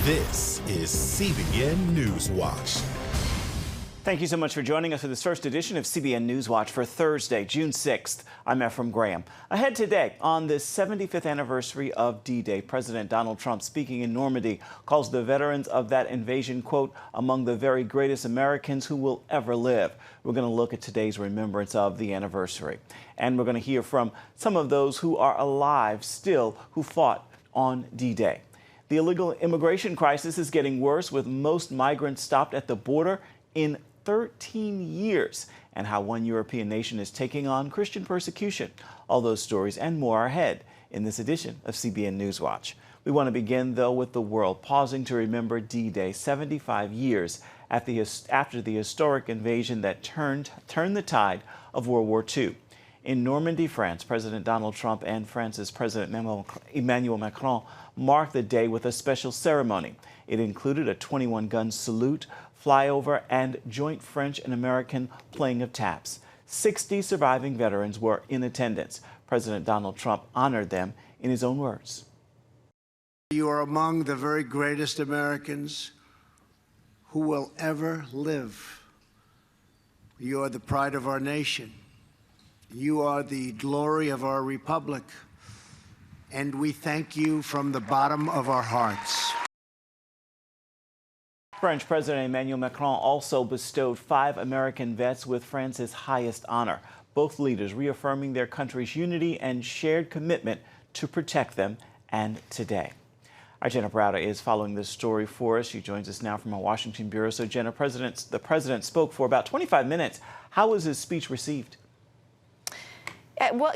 This is CBN NewsWatch. Thank you so much for joining us for this first edition of CBN NewsWatch for Thursday, June 6th. I'm Ephraim Graham. Ahead today, on the 75th anniversary of D-Day, President Donald Trump, speaking in Normandy, calls the veterans of that invasion, quote, among the very greatest Americans who will ever live. We're going to look at today's remembrance of the anniversary. And we're going to hear from some of those who are alive still who fought on D-Day. The illegal immigration crisis is getting worse, with most migrants stopped at the border in 13 years, and how one European nation is taking on Christian persecution. All those stories and more are ahead in this edition of CBN NewsWatch. We want to begin, though, with the world pausing to remember D-Day, 75 years after the historic invasion that turned the tide of World War II. In Normandy, France, President Donald Trump and France's President Emmanuel Macron marked the day with a special ceremony. It included a 21-gun salute, flyover, and joint French and American playing of taps. 60 surviving veterans were in attendance. President Donald Trump honored them in his own words. You are among the very greatest Americans who will ever live. You are the pride of our nation. You are the glory of our republic, and we thank you from the bottom of our hearts. French President Emmanuel Macron also bestowed 5 American vets with France's highest honor, both leaders reaffirming their country's unity and shared commitment to protect them and today. Our Jenna Browder is following this story for us. She joins us now from our Washington bureau. So, Jenna, the president spoke for about 25 minutes. How was his speech received? Well,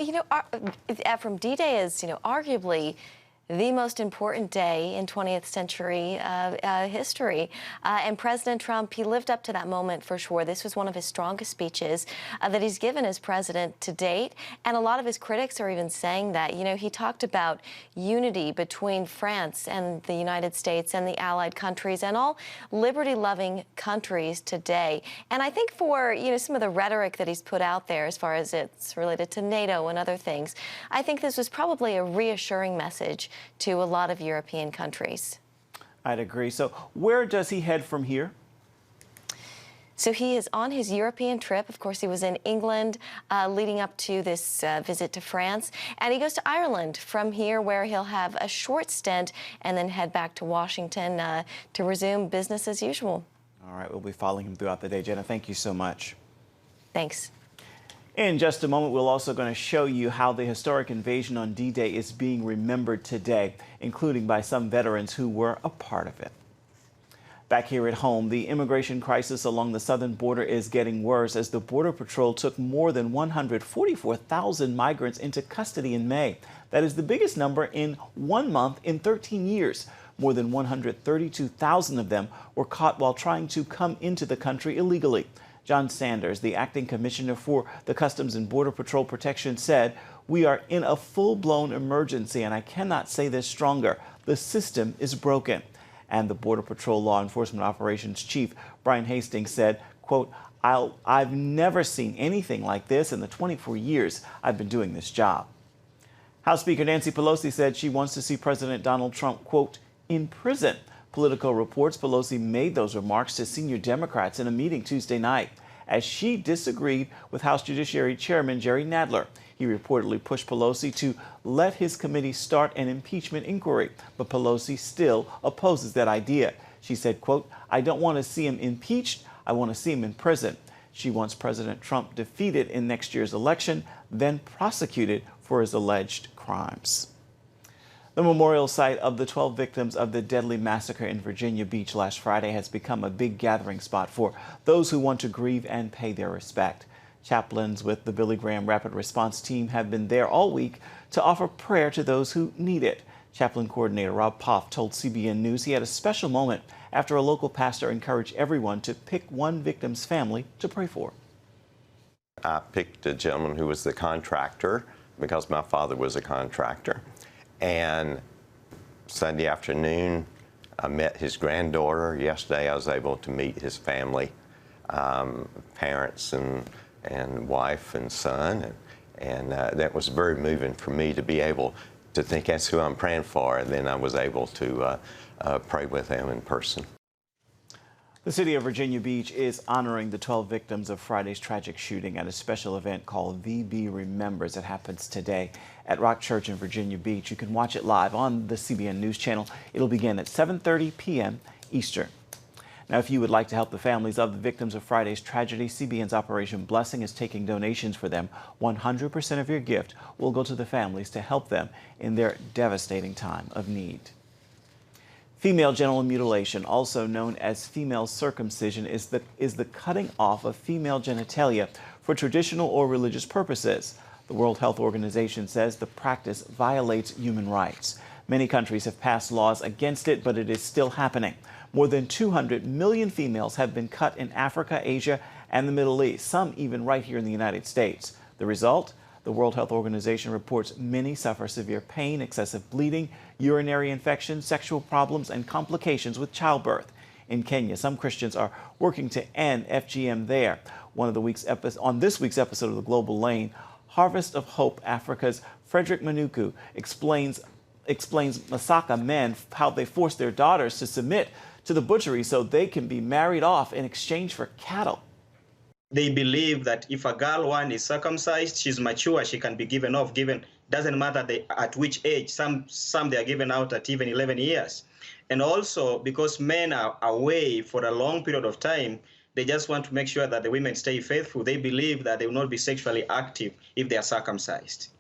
from D-Day is, arguably the most important day in 20th century history. And President Trump, he lived up to that moment for sure. This was one of his strongest speeches that he's given as president to date. And a lot of his critics are even saying that. He talked about unity between France and the United States and the allied countries and all liberty-loving countries today. And I think for, some of the rhetoric that he's put out there as far as it's related to NATO and other things, I think this was probably a reassuring message to a lot of European countries. I'd agree. So where does he head from here? So he is on his European trip. Of course, he was in England leading up to this visit to France. And he goes to Ireland from here, where he'll have a short stint and then head back to Washington to resume business as usual. All right, we'll be following him throughout the day. Jenna, thank you so much. Thanks. In just a moment, we're also going to show you how the historic invasion on D-Day is being remembered today, including by some veterans who were a part of it. Back here at home, the immigration crisis along the southern border is getting worse as the Border Patrol took more than 144,000 migrants into custody in May. That is the biggest number in 1 month in 13 years. More than 132,000 of them were caught while trying to come into the country illegally. John Sanders, the acting commissioner for the Customs and Border Patrol Protection, said, "We are in a full-blown emergency, and I cannot say this stronger. The system is broken." And the Border Patrol Law Enforcement Operations Chief, Brian Hastings, said, quote, I've never seen anything like this in the 24 years I've been doing this job. House Speaker Nancy Pelosi said she wants to see President Donald Trump, quote, in prison. Politico reports Pelosi made those remarks to senior Democrats in a meeting Tuesday night as she disagreed with House Judiciary Chairman Jerry Nadler. He reportedly pushed Pelosi to let his committee start an impeachment inquiry, but Pelosi still opposes that idea. She said, quote, I don't want to see him impeached. I want to see him in prison. She wants President Trump defeated in next year's election, then prosecuted for his alleged crimes. The memorial site of the 12 victims of the deadly massacre in Virginia Beach last Friday has become a big gathering spot for those who want to grieve and pay their respect. Chaplains with the Billy Graham Rapid Response Team have been there all week to offer prayer to those who need it. Chaplain Coordinator Rob Poff told CBN News he had a special moment after a local pastor encouraged everyone to pick one victim's family to pray for. I picked a gentleman who was the contractor because my father was a contractor. And Sunday afternoon, I met his granddaughter. Yesterday, I was able to meet his family, parents and wife and son. And that was very moving for me to be able to think that's who I'm praying for. And then I was able to pray with them in person. The city of Virginia Beach is honoring the 12 victims of Friday's tragic shooting at a special event called VB Remembers. It happens today at Rock Church in Virginia Beach. You can watch it live on the CBN News Channel. It'll begin at 7:30 p.m. Eastern. Now, if you would like to help the families of the victims of Friday's tragedy, CBN's Operation Blessing is taking donations for them. 100% of your gift will go to the families to help them in their devastating time of need. Female genital mutilation, also known as female circumcision, is the cutting off of female genitalia for traditional or religious purposes. The World Health Organization says the practice violates human rights. Many countries have passed laws against it, but it is still happening. More than 200 million females have been cut in Africa, Asia, and the Middle East, some even right here in the United States. The result? The World Health Organization reports many suffer severe pain, excessive bleeding, urinary infections, sexual problems, and complications with childbirth. In Kenya, some Christians are working to end FGM there. On this week's episode of The Global Lane, Harvest of Hope Africa's Frederick Manuku explains Massacre men how they force their daughters to submit to the butchery so they can be married off in exchange for cattle. They believe that if a girl one is circumcised, she's mature, she can be given off. Doesn't matter at which age. Some they are given out at even 11 years. And also because men are away for a long period of time, they just want to make sure that the women stay faithful. They believe that they will not be sexually active if they are circumcised.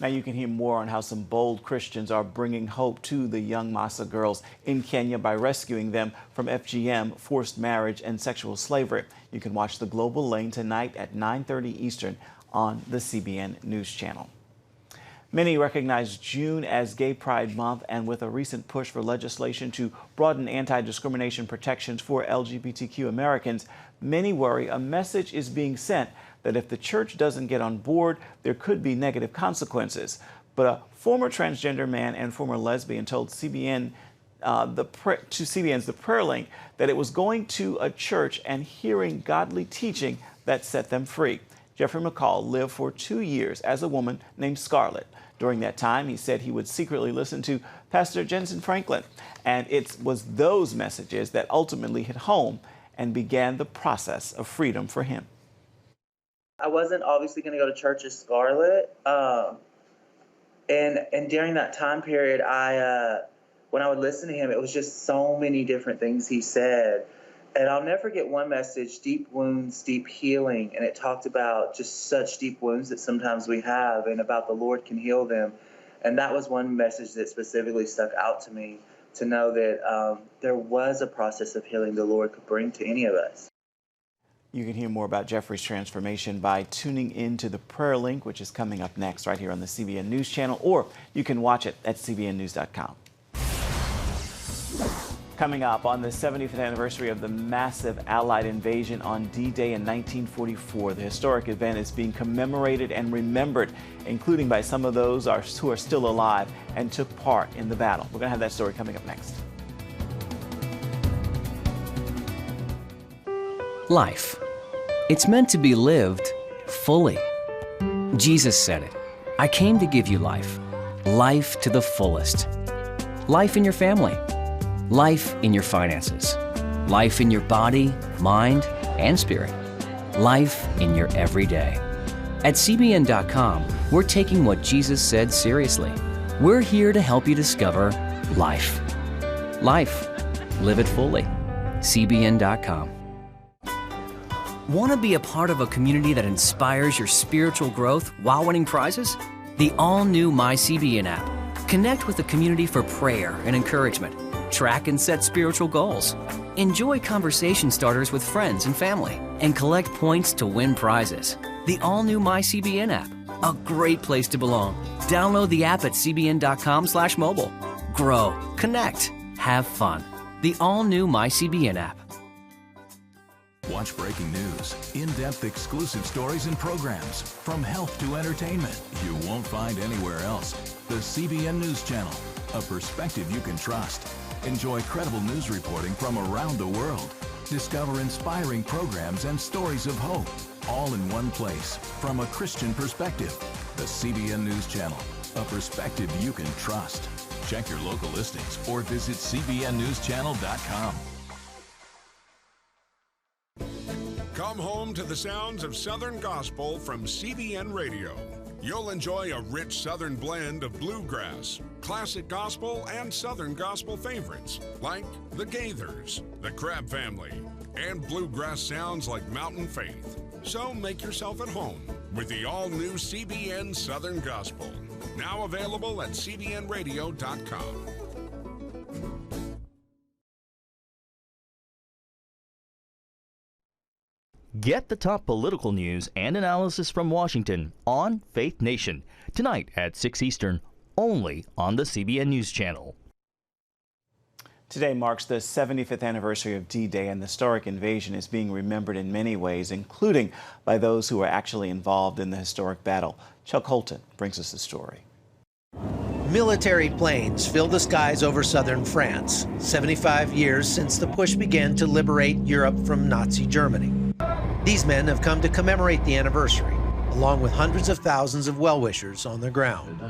Now you can hear more on how some bold Christians are bringing hope to the young Massa girls in Kenya by rescuing them from FGM, forced marriage, and sexual slavery. You can watch The Global Lane tonight at 9:30 Eastern on the CBN News Channel. Many recognize June as Gay Pride Month, and with a recent push for legislation to broaden anti-discrimination protections for LGBTQ Americans, many worry a message is being sent that if the church doesn't get on board, there could be negative consequences. But a former transgender man and former lesbian told CBN's The Prayer Link that it was going to a church and hearing godly teaching that set them free. Jeffrey McCall lived for 2 years as a woman named Scarlett. During that time, he said he would secretly listen to Pastor Jensen Franklin, and it was those messages that ultimately hit home and began the process of freedom for him. I wasn't obviously going to go to church as Scarlett, and during that time period, when I would listen to him, it was just so many different things he said. And I'll never forget one message, Deep Wounds, Deep Healing, and it talked about just such deep wounds that sometimes we have and about the Lord can heal them. And that was one message that specifically stuck out to me, to know that there was a process of healing the Lord could bring to any of us. You can hear more about Jeffrey's transformation by tuning in to The Prayer Link, which is coming up next right here on the CBN News Channel, or you can watch it at cbnnews.com. Coming up on the 75th anniversary of the massive Allied invasion on D-Day in 1944, the historic event is being commemorated and remembered, including by some of those who are still alive and took part in the battle. We're going to have that story coming up next. Life. It's meant to be lived fully. Jesus said it. I came to give you life. Life to the fullest. Life in your family. Life in your finances. Life in your body, mind, and spirit. Life in your everyday. At CBN.com, we're taking what Jesus said seriously. We're here to help you discover life. Life. Live it fully. CBN.com. Want to be a part of a community that inspires your spiritual growth while winning prizes? The all-new MyCBN app. Connect with the community for prayer and encouragement. Track and set spiritual goals. Enjoy conversation starters with friends and family. And collect points to win prizes. The all-new MyCBN app. A great place to belong. Download the app at cbn.com/mobile. Grow, connect, have fun. The all-new MyCBN app. Watch breaking news, in-depth exclusive stories and programs, from health to entertainment, you won't find anywhere else. The CBN News Channel, a perspective you can trust. Enjoy credible news reporting from around the world. Discover inspiring programs and stories of hope, all in one place, from a Christian perspective. The CBN News Channel, a perspective you can trust. Check your local listings or visit cbnnewschannel.com. Come home to the sounds of Southern Gospel from CBN Radio. You'll enjoy a rich Southern blend of bluegrass, classic gospel, and Southern gospel favorites like the Gaithers, the Crab Family, and bluegrass sounds like Mountain Faith. So make yourself at home with the all-new CBN Southern Gospel, now available at cbnradio.com. Get the top political news and analysis from Washington on Faith Nation, tonight at 6 Eastern, only on the CBN News Channel. Today marks the 75th anniversary of D-Day, and the historic invasion is being remembered in many ways, including by those who were actually involved in the historic battle. Chuck Holton brings us the story. Military planes fill the skies over southern France, 75 years since the push began to liberate Europe from Nazi Germany. These men have come to commemorate the anniversary, along with hundreds of thousands of well-wishers on the ground.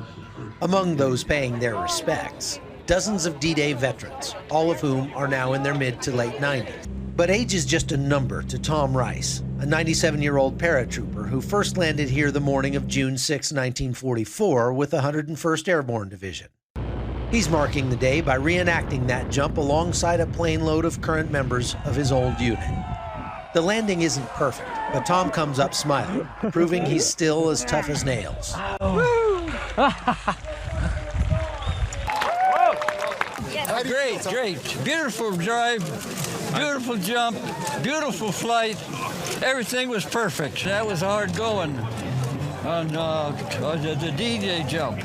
Among those paying their respects, dozens of D-Day veterans, all of whom are now in their mid to late 90s. But age is just a number to Tom Rice, a 97-year-old paratrooper who first landed here the morning of June 6, 1944 with the 101st Airborne Division. He's marking the day by reenacting that jump alongside a plane load of current members of his old unit. The landing isn't perfect, but Tom comes up smiling, proving he's still as tough as nails. Great. Beautiful drive, beautiful jump, beautiful flight. Everything was perfect. That was hard going on the D-Day jump.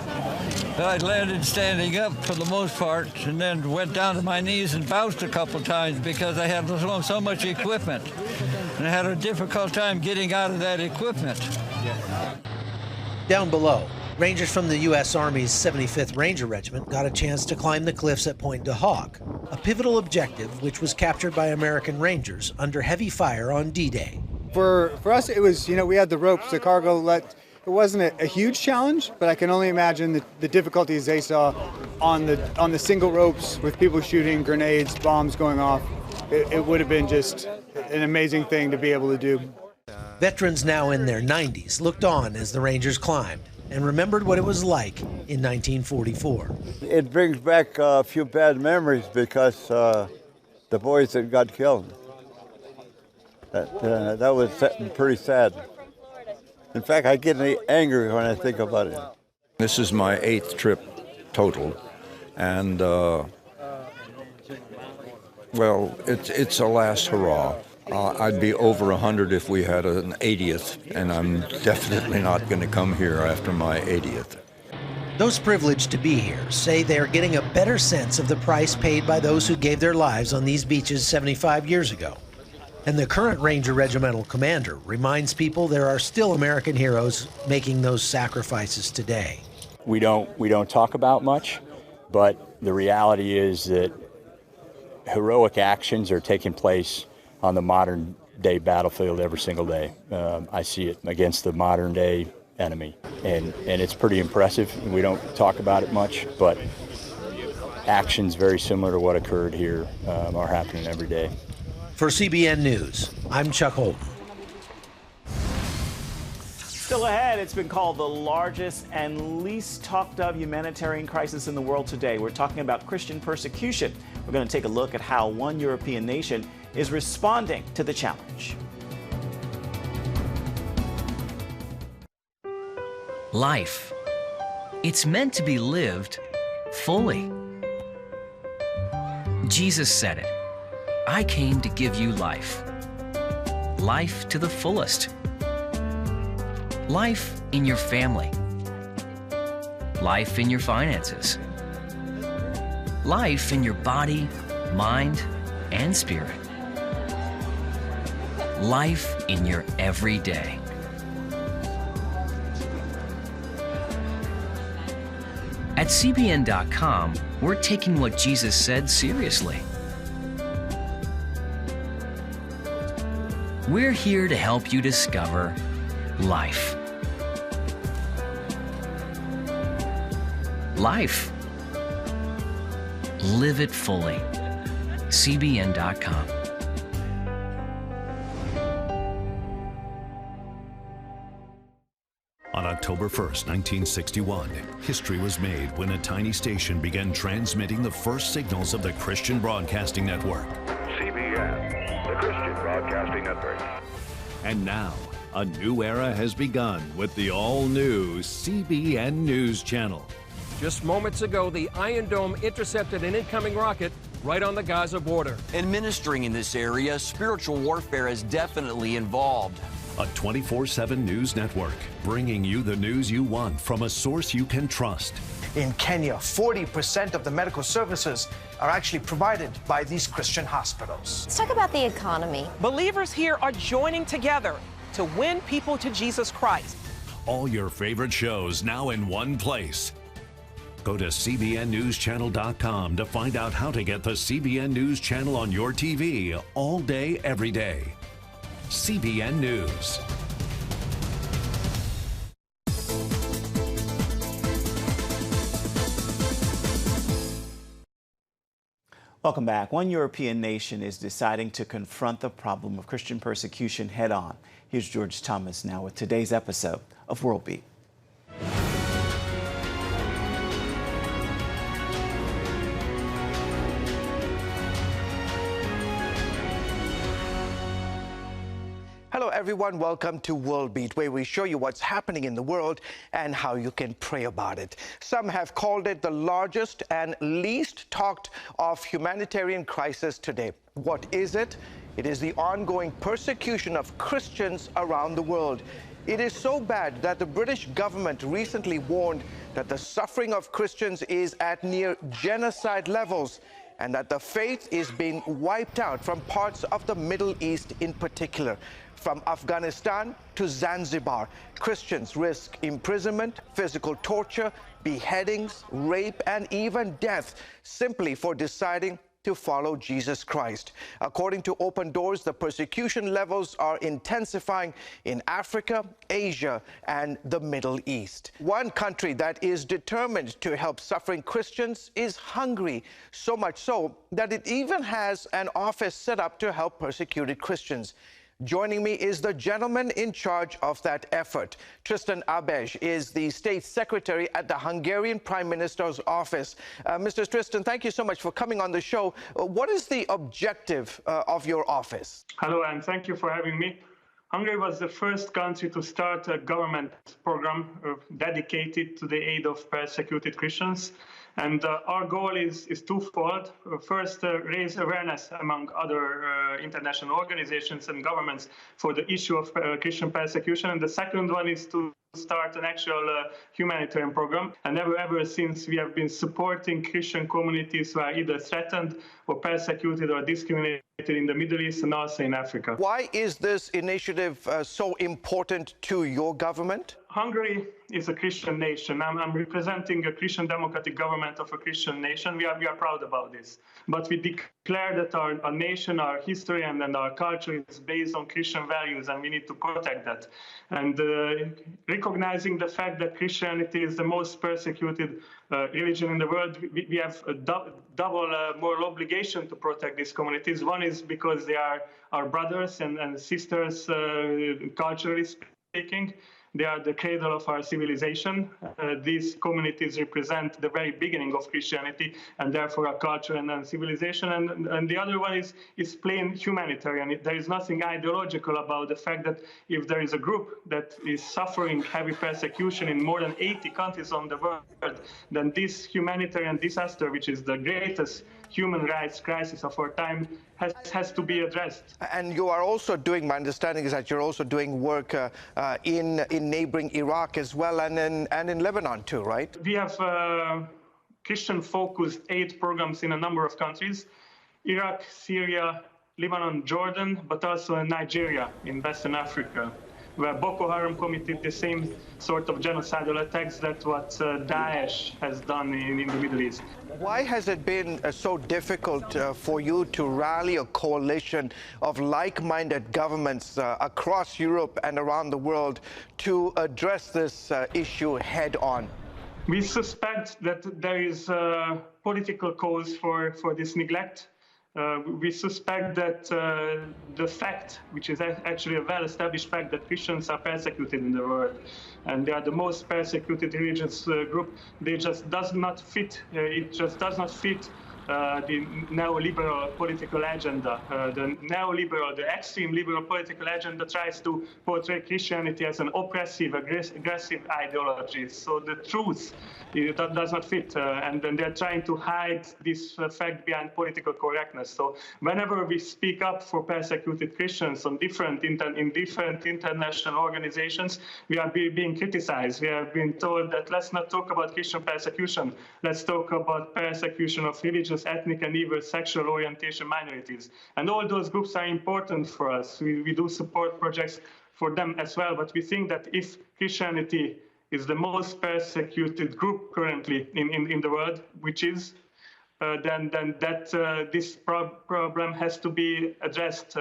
I landed standing up for the most part, and then went down to my knees and bounced a couple times because I had so much equipment. And I had a difficult time getting out of that equipment. Down below, Rangers from the U.S. Army's 75th Ranger Regiment got a chance to climb the cliffs at Pointe du Hoc, a pivotal objective which was captured by American Rangers under heavy fire on D-Day. For us, it was, we had the ropes, the cargo let. It wasn't a huge challenge, but I can only imagine the difficulties they saw on the single ropes with people shooting grenades, bombs going off. It would have been just an amazing thing to be able to do. Veterans now in their 90s looked on as the Rangers climbed and remembered what it was like in 1944. It brings back a few bad memories because the boys that got killed. That was pretty sad. In fact, I get angry when I think about it. This is my 8th trip total, and well, it's a last hurrah. I'd be over 100 if we had an 80th, and I'm definitely not going to come here after my 80th. Those privileged to be here say they are getting a better sense of the price paid by those who gave their lives on these beaches 75 years ago. And the current Ranger Regimental Commander reminds people there are still American heroes making those sacrifices today. We don't talk about much, but the reality is that heroic actions are taking place on the modern day battlefield every single day. I see it against the modern day enemy, and it's pretty impressive. We don't talk about it much, but actions very similar to what occurred here are happening every day. For CBN News, I'm Chuck Holton. Still ahead, it's been called the largest and least talked of humanitarian crisis in the world today. We're talking about Christian persecution. We're going to take a look at how one European nation is responding to the challenge. Life. It's meant to be lived fully. Jesus said it. I came to give you life. Life to the fullest. Life in your family. Life in your finances. Life in your body, mind, and spirit. Life in your everyday. At CBN.com, we're taking what Jesus said seriously. We're here to help you discover life. Life Live it fully. CBN.com. On October 1st, 1961, history was made when a tiny station began transmitting the first signals of the Christian Broadcasting Network. CBN, the Christian Broadcasting Network. And now, a new era has begun with the all-new CBN News Channel. Just moments ago, the Iron Dome intercepted an incoming rocket right on the Gaza border. Administering in this area, spiritual warfare is definitely involved. A 24/7 news network, bringing you the news you want from a source you can trust. In Kenya, 40% of the medical services are actually provided by these Christian hospitals. Let's talk about the economy. Believers here are joining together to win people to Jesus Christ. All your favorite shows now in one place. Go to CBNNewsChannel.com to find out how to get the CBN News Channel on your TV all day, every day. CBN News. Welcome back. One European nation is deciding to confront the problem of Christian persecution head on. Here's George Thomas now with today's episode of World Beat. Hello everyone, welcome to World Beat, where we show you what's happening in the world and how you can pray about it. Some have called it the largest and least talked of humanitarian crisis today. What is it? It is the ongoing persecution of Christians around the world. It is so bad that the British government recently warned that the suffering of Christians is at near genocide levels, and that the faith is being wiped out from parts of the Middle East in particular. From Afghanistan to Zanzibar, Christians risk imprisonment, physical torture, beheadings, rape, and even death simply for deciding to follow Jesus Christ. According to Open Doors, the persecution levels are intensifying in Africa, Asia, and the Middle East. One country that is determined to help suffering Christians is Hungary, so much so that it even has an office set up to help persecuted Christians. Joining me is the gentleman in charge of that effort. Tristan Abej is the state secretary at the Hungarian Prime Minister's office. Mr. Tristan, thank you so much for coming on the show. What is the objective of your office? Hello, and thank you for having me. Hungary was the first country to start a government program dedicated to the aid of persecuted Christians. And our goal is twofold. First, raise awareness among other international organizations and governments for the issue of Christian persecution. And the second one is to start an actual humanitarian program. And ever since, we have been supporting Christian communities who are either threatened or persecuted or discriminated in the Middle East and also in Africa. Why is this initiative so important to your government? Hungary is a Christian nation. I'm representing a Christian democratic government of a Christian nation. We are proud about this. But we declare that our nation, our history, and our culture is based on Christian values, and we need to protect that. And recognizing the fact that Christianity is the most persecuted religion in the world, we have a double moral obligation to protect these communities. One is because they are our brothers and sisters, culturally speaking. They are the cradle of our civilization. These communities represent the very beginning of Christianity and therefore our culture and civilization. And the other one is plain humanitarian. There is nothing ideological about the fact that if there is a group that is suffering heavy persecution in more than 80 countries on the world, then this humanitarian disaster, which is the greatest human rights crisis of our time, has to be addressed. And you are also doing, my understanding is that you're also doing work in neighboring Iraq as well, and in Lebanon too, right? We have Christian-focused aid programs in a number of countries: Iraq, Syria, Lebanon, Jordan, but also in Nigeria, in Western Africa, where Boko Haram committed the same sort of genocidal attacks that what Daesh has done in the Middle East. Why has it been so difficult for you to rally a coalition of like-minded governments across Europe and around the world to address this issue head-on? We suspect that there is political cause for this neglect. We suspect that the fact, which is actually a well-established fact, that Christians are persecuted in the world, and they are the most persecuted religious group, they just does not fit. It just does not fit the neoliberal political agenda. The extreme liberal political agenda tries to portray Christianity as an oppressive, aggressive ideology. So the truth that does not fit, and then they're trying to hide this fact behind political correctness. So whenever we speak up for persecuted Christians in different international organizations, we are being criticized. We have been told that let's not talk about Christian persecution. Let's talk about persecution of religious, ethnic, and even sexual orientation minorities. And all those groups are important for us. We do support projects for them as well. But we think that if Christianity is the most persecuted group currently in the world, which is, then this problem has to be addressed.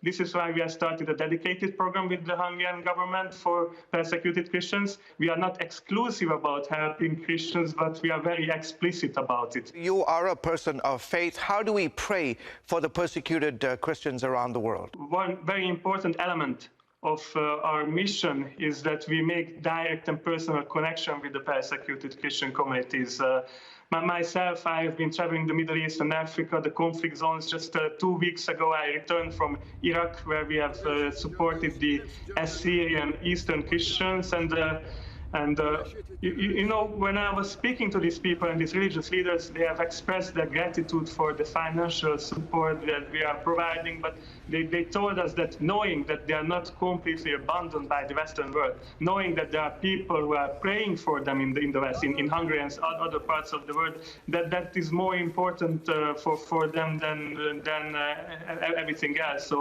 This is why we have started a dedicated program with the Hungarian government for persecuted Christians. We are not exclusive about helping Christians, but we are very explicit about it. You are a person of faith. How do we pray for the persecuted Christians around the world? One very important element of our mission is that we make direct and personal connection with the persecuted Christian communities. Myself, I have been traveling the Middle East and Africa, the conflict zones. Just 2 weeks ago, I returned from Iraq, where we have supported the Assyrian Eastern Christians. And you know, when I was speaking to these people and these religious leaders, they have expressed their gratitude for the financial support that we are providing, but they told us that knowing that they are not completely abandoned by the Western world, knowing that there are people who are praying for them in the West, in Hungary and other parts of the world, that is more important for them than everything else.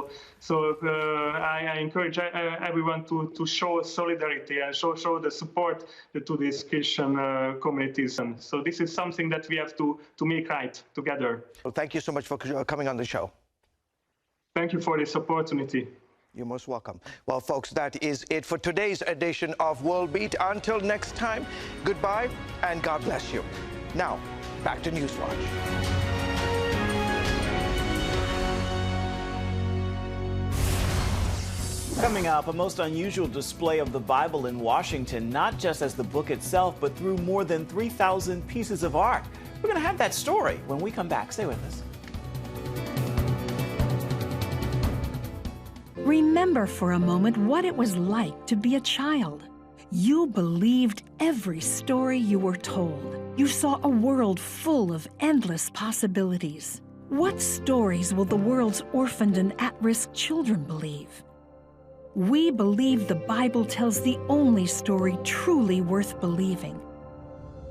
So I encourage everyone to show solidarity and show the support to these Christian communities. And so this is something that we have to make right together. Well, thank you so much for coming on the show. Thank you for this opportunity. You're most welcome. Well, folks, that is it for today's edition of World Beat. Until next time, goodbye and God bless you. Now, back to NewsWatch. Coming up, a most unusual display of the Bible in Washington, not just as the book itself, but through more than 3,000 pieces of art. We're going to have that story when we come back. Stay with us. Remember for a moment what it was like to be a child. You believed every story you were told. You saw a world full of endless possibilities. What stories will the world's orphaned and at-risk children believe? We believe the Bible tells the only story truly worth believing.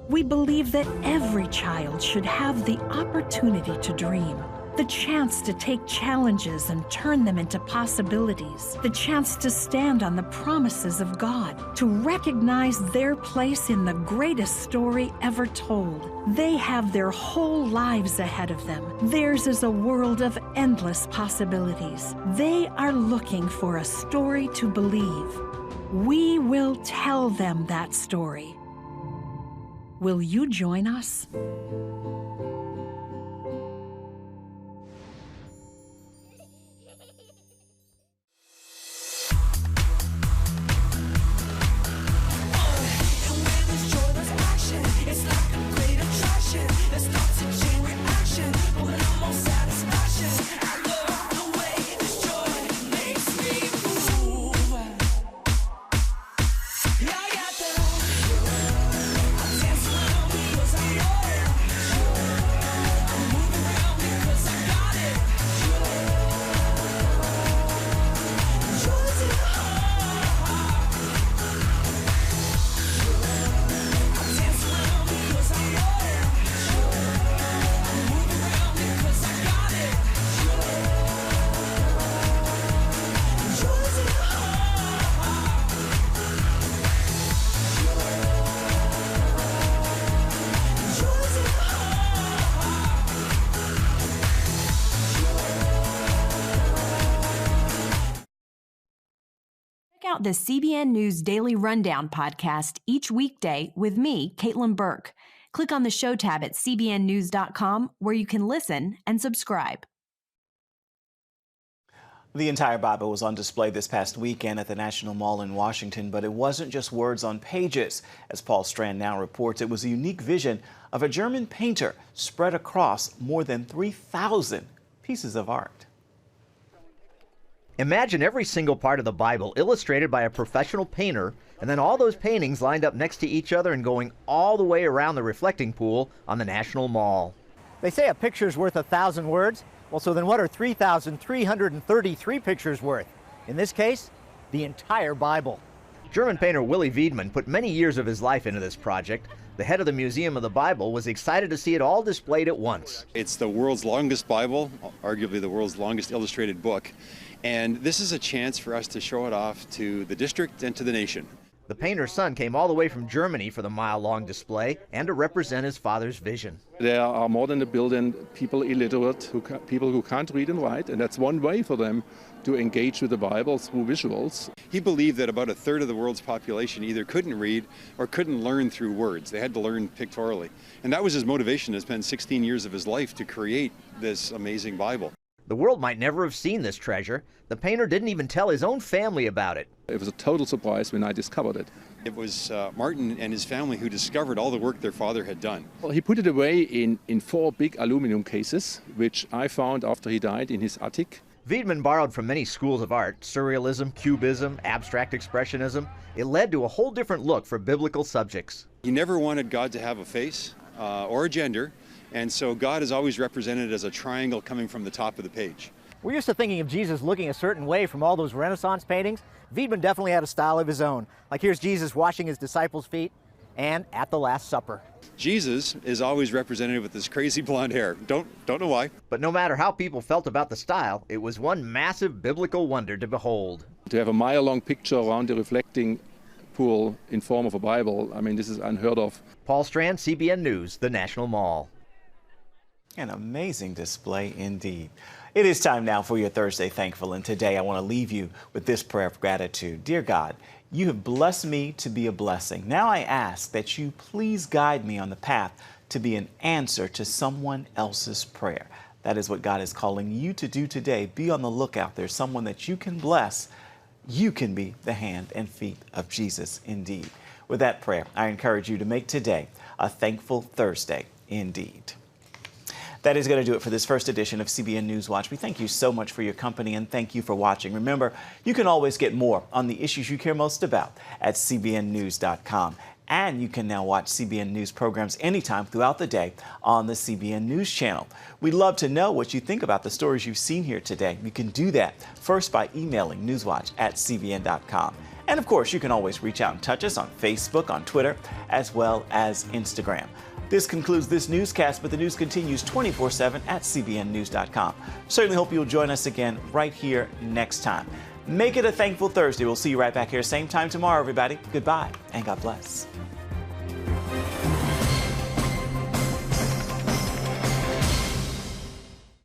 We believe that every child should have the opportunity to dream, the chance to take challenges and turn them into possibilities, the chance to stand on the promises of God, to recognize their place in the greatest story ever told. They have their whole lives ahead of them. Theirs is a world of endless possibilities. They are looking for a story to believe. We will tell them that story. Will you join us? Out the CBN News Daily Rundown podcast each weekday with me, Caitlin Burke. Click on the show tab at cbnnews.com where you can listen and subscribe. The entire Bible was on display this past weekend at the National Mall in Washington, but it wasn't just words on pages. As Paul Strand now reports, it was a unique vision of a German painter spread across more than 3,000 pieces of art. Imagine every single part of the Bible illustrated by a professional painter, and then all those paintings lined up next to each other and going all the way around the reflecting pool on the National Mall. They say a picture's worth 1,000 words. Well, so then what are 3,333 pictures worth? In this case, the entire Bible. German painter Willy Wiedmann put many years of his life into this project. The head of the Museum of the Bible was excited to see it all displayed at once. It's the world's longest Bible, arguably the world's longest illustrated book. And this is a chance for us to show it off to the district and to the nation. The painter's son came all the way from Germany for the mile-long display and to represent his father's vision. There are more than 1 billion people illiterate, people who can't read and write, and that's one way for them to engage with the Bible through visuals. He believed that about 1/3 of the world's population either couldn't read or couldn't learn through words. They had to learn pictorially. And that was his motivation to spend 16 years of his life to create this amazing Bible. The world might never have seen this treasure. The painter didn't even tell his own family about it. It was a total surprise when I discovered it. It was Martin and his family who discovered all the work their father had done. Well, he put it away in 4 big aluminum cases, which I found after he died in his attic. Wiedmann borrowed from many schools of art: surrealism, cubism, abstract expressionism. It led to a whole different look for biblical subjects. He never wanted God to have a face or a gender, and so God is always represented as a triangle coming from the top of the page. We're used to thinking of Jesus looking a certain way from all those Renaissance paintings. Wiedmann definitely had a style of his own. Like here's Jesus washing his disciples' feet and at the Last Supper. Jesus is always represented with this crazy blonde hair. Don't know why. But no matter how people felt about the style, it was one massive biblical wonder to behold. To have a mile-long picture around the reflecting pool in form of a Bible, I mean, this is unheard of. Paul Strand, CBN News, the National Mall. An amazing display indeed. It is time now for your Thursday Thankful, and today I want to leave you with this prayer of gratitude. Dear God, you have blessed me to be a blessing. Now I ask that you please guide me on the path to be an answer to someone else's prayer. That is what God is calling you to do today. Be on the lookout. There's someone that you can bless. You can be the hand and feet of Jesus indeed. With that prayer, I encourage you to make today a thankful Thursday indeed. That is going to do it for this first edition of CBN News Watch. We thank you so much for your company and thank you for watching. Remember, you can always get more on the issues you care most about at cbnnews.com. And you can now watch CBN News programs anytime throughout the day on the CBN News channel. We'd love to know what you think about the stories you've seen here today. You can do that first by emailing newswatch@cbn.com. And of course, you can always reach out and touch us on Facebook, on Twitter, as well as Instagram. This concludes this newscast, but the news continues 24/7 at cbnnews.com. Certainly hope you'll join us again right here next time. Make it a thankful Thursday. We'll see you right back here same time tomorrow, everybody. Goodbye and God bless.